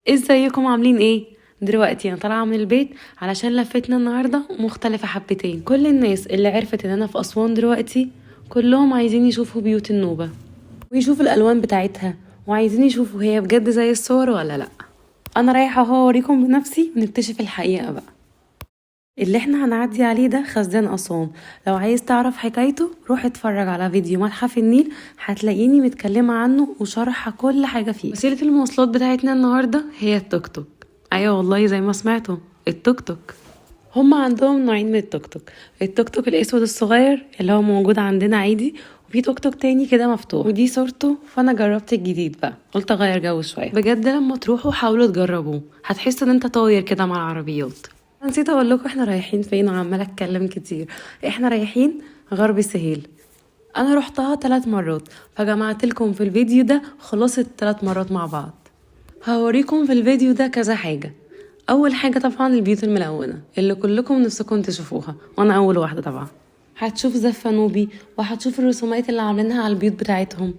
ازيكم عاملين ايه؟ دلوقتي انا طالعه من البيت علشان لفتنا النهارده مختلفه حبتين. كل الناس اللي عرفت ان انا في اسوان دلوقتي كلهم عايزين يشوفوا بيوت النوبه ويشوفوا الالوان بتاعتها، وعايزين يشوفوا هي بجد زي الصور ولا لا. انا رايحه اهو اوريكم بنفسي ونكتشف الحقيقه بقى. اللي احنا هنعدي عليه ده خزان أسوان. لو عايز تعرف حكايته روح اتفرج على فيديو متحف النيل، هتلاقيني متكلمة عنه وشرح كل حاجة فيه. وسيلة المواصلات بتاعتنا النهاردة هي التوك توك. ايوه والله زي ما سمعتوا، التوك توك. هما عندهم نوعين من التوك توك. التوك توك الاسود الصغير اللي هو موجود عندنا عادي، وفي توك توك تاني كده مفتوح ودي صورته. فانا جربت الجديد بقى، قلت اغير جو شويه. بجد لما تروحوا حاولوا تجربوه، هتحس ان انت طاير كده مع العربيات. نسيت اقول لكم احنا رايحين فين وعماله اتكلم كتير. احنا رايحين غرب سهيل. انا رحتها 3 مرات، فجمعت لكم في الفيديو ده خلاصة 3 مرات مع بعض. هوريكم في الفيديو ده كذا حاجة. اول حاجة طبعا البيوت الملونة اللي كلكم نفسكم تشوفوها، وانا اول واحدة طبعا. هتشوف زفة نوبي، وهتشوف الرسومات اللي عاملينها على البيوت بتاعتهم،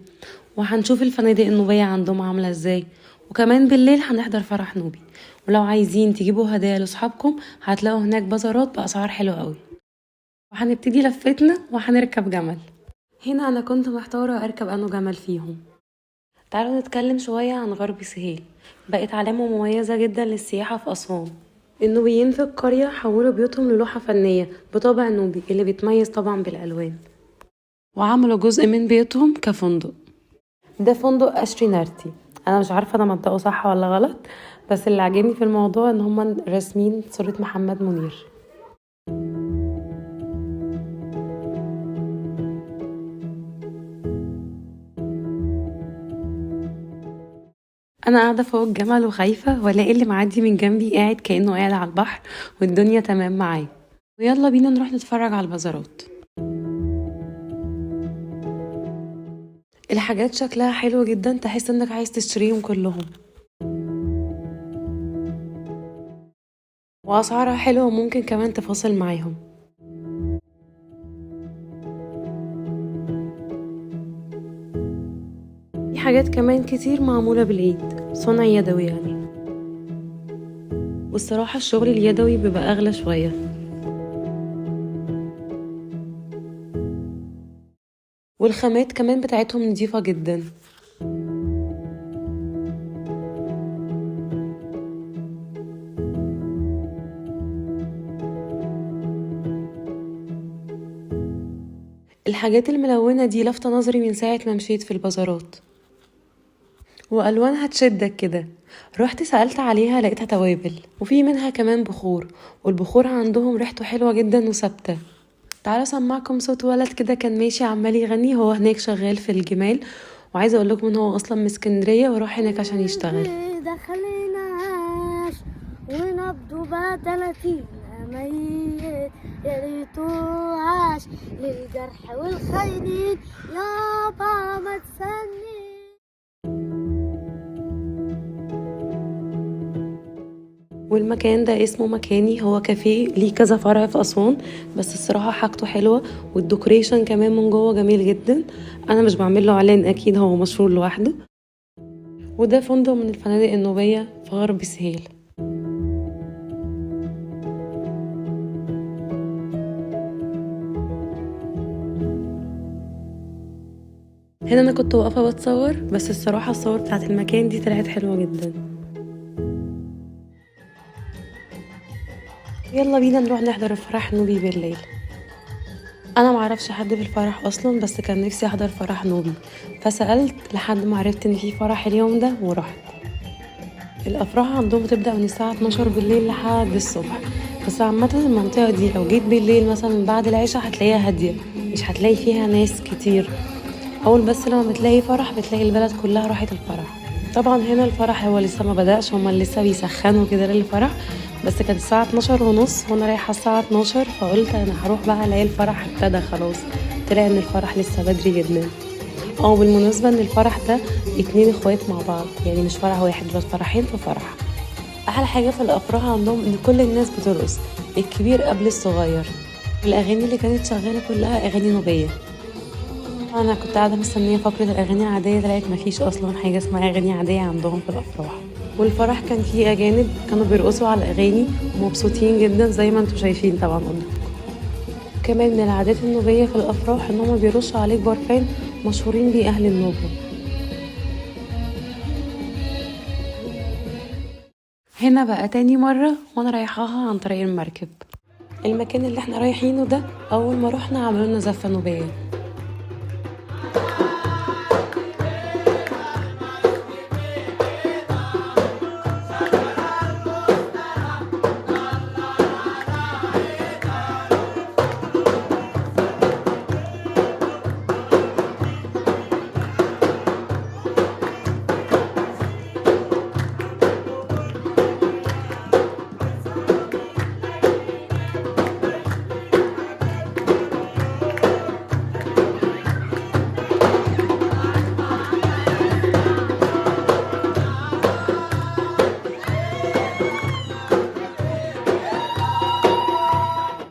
وهنشوف الفنادق النوبية عندهم عاملة ازاي. وكمان بالليل هنحضر فرح نوبي. ولو عايزين تجيبوا هدايا لاصحابكم هتلاقوا هناك بازارات باسعار حلوه قوي. وهنبتدي لفتنا وهنركب جمل. هنا انا كنت محتاره اركب انو جمل فيهم. تعالوا نتكلم شويه عن غرب سهيل. بقت علامه مميزه جدا للسياحه في اسوان. النوبيين في القريه حولوا بيوتهم للوحه فنيه بطابع نوبي اللي بيتميز طبعا بالالوان، وعملوا جزء من بيوتهم كفندق. ده فندق اشرينارتي. انا مش عارفه انا منطقه صح ولا غلط، بس اللي عجبني في الموضوع ان هما راسمين صورة محمد منير. انا قاعده فوق الجمل وخايفه والاقي اللي معدي من جنبي قاعد كانه قاعد على البحر والدنيا تمام معاه. ويلا بينا نروح نتفرج على البازارات. الحاجات شكلها حلو جدا، تحس انك عايز تشتريهم كلهم، واسعارها حلوه وممكن كمان تفاصل معاهم. في حاجات كمان كتير معموله بالايد، صنع يدوي يعني. والصراحه الشغل اليدوي بيبقى اغلى شويه. والخامات كمان بتاعتهم نضيفة جدا. الحاجات الملونة دي لفتة نظري من ساعة ما مشيت في البازارات، وألوانها تشدك كده. رحت سألت عليها لقيتها توابل، وفي منها كمان بخور، والبخور عندهم ريحته حلوة جدا وثابتة. تعالوا اسمعكم صوت ولد كده كان ماشي عمال يغني، هو هناك شغال في الجمال. وعايزه اقول لكم ان هو اصلا من اسكندريه وراح هناك عشان يشتغل. دخلناش ونبضوا بقى 30 ميت، يا ريته عاش للجرح والخاينين يابا ما تسني. والمكان ده اسمه مكاني، هو كافيه ليه كذا فرع في اسوان، بس الصراحه حاجته حلوه والديكوريشن كمان من جوه جميل جدا. انا مش بعمل له اعلان، اكيد هو مشهور لوحده. وده فندق من الفنادق النوبيه في غرب سهيل. هنا انا كنت واقفه بتصور، بس الصراحه الصور بتاعت المكان دي طلعت حلوه جدا. يلا بينا نروح نحضر الفرح نوبي بالليل. انا معرفش حد في الفرح اصلا، بس كان نفسي احضر فرح نوبي، فسألت لحد ما عرفت ان في فرح اليوم ده ورحت. الافراح عندهم بتبدأ من الساعة 12 بالليل لحد الصبح. بس عامة المنطقة دي لو جيت بالليل مثلا بعد العشاء هتلاقيها هادية، مش هتلاقي فيها ناس كتير. اول بس لما بتلاقي فرح بتلاقي البلد كلها راحت الفرح. طبعا هنا الفرح هو لسه ما بدأش، هما لسه بيسخنوا كده للفرح. بس كانت الساعة 12:30 وانا رايحة الساعة 12، فقلت انا هروح بقى الاقي الفرح ابتدى خلاص. طلع ان الفرح لسه بدري جدا. بالمناسبة ان الفرح ده 2 اخوات مع بعض، يعني مش فرح واحد بس فرحين في فرح. احلى حاجة في الافراح عندهم ان كل الناس بترقص، الكبير قبل الصغير. الاغاني اللي كانت شغالة كلها اغاني نوبية. انا كنت قاعده مستنيه فقره الاغاني العاديه، لقيت مفيش اصلا حاجه اسمها اغاني عاديه عندهم في الافراح. والفرح كان فيه اجانب كانوا بيرقصوا على الاغاني ومبسوطين جدا زي ما انتم شايفين طبعا قدامكم. كمان من العادات النوبيه في الافراح ان هم بيرشوا عليك برفان مشهورين بيه اهل النوبه. هنا بقى تاني مرة وانا رايحاها عن طريق المركب. المكان اللي احنا رايحينه ده اول ما رحنا عملوا لنا زفة نوبية.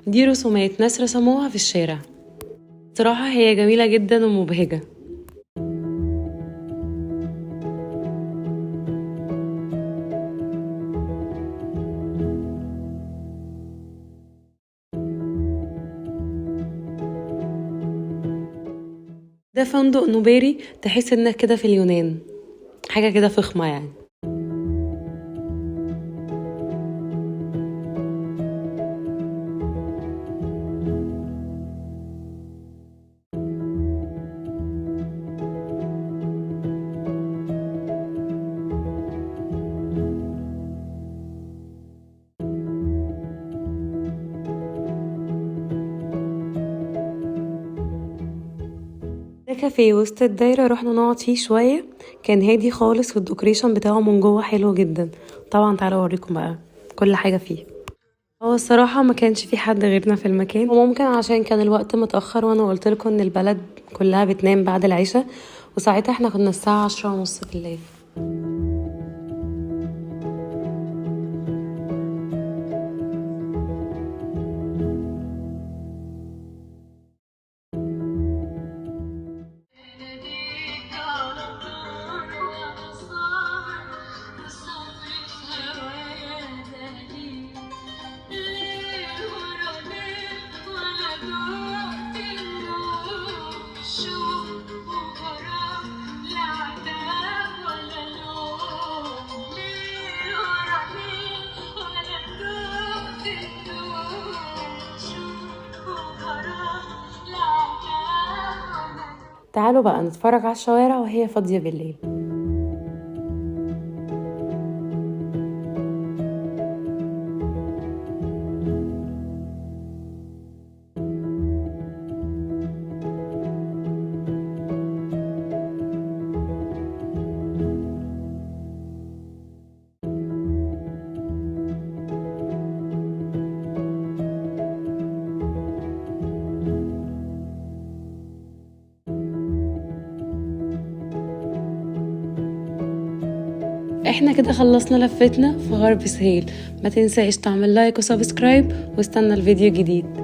دي رسومات ناس رسموها في الشارع. صراحة هي جميلة جدا ومبهجة. ده فندق نوبيري، تحس انك كده في اليونان، حاجة كده فخمة يعني. ده كافيه وسط الدايرة، رحنا نقعد فيه شوية، كان هادي خالص والديكوريشن بتاعه من جوه حلو جدا. طبعا تعالوا اوريكم بقى كل حاجة فيه. هو الصراحة ما كانش في حد غيرنا في المكان، وممكن عشان كان الوقت متأخر وانا قلت لكم ان البلد كلها بتنام بعد العشاء، وساعتها احنا كنا الساعة 10:30 بالليل. تعالوا بقى نتفرج على الشوارع وهي فاضية بالليل. احنا كده خلصنا لفتنا في غرب سهيل. ما تنساش تعمل لايك وسبسكرايب واستنى الفيديو جديد.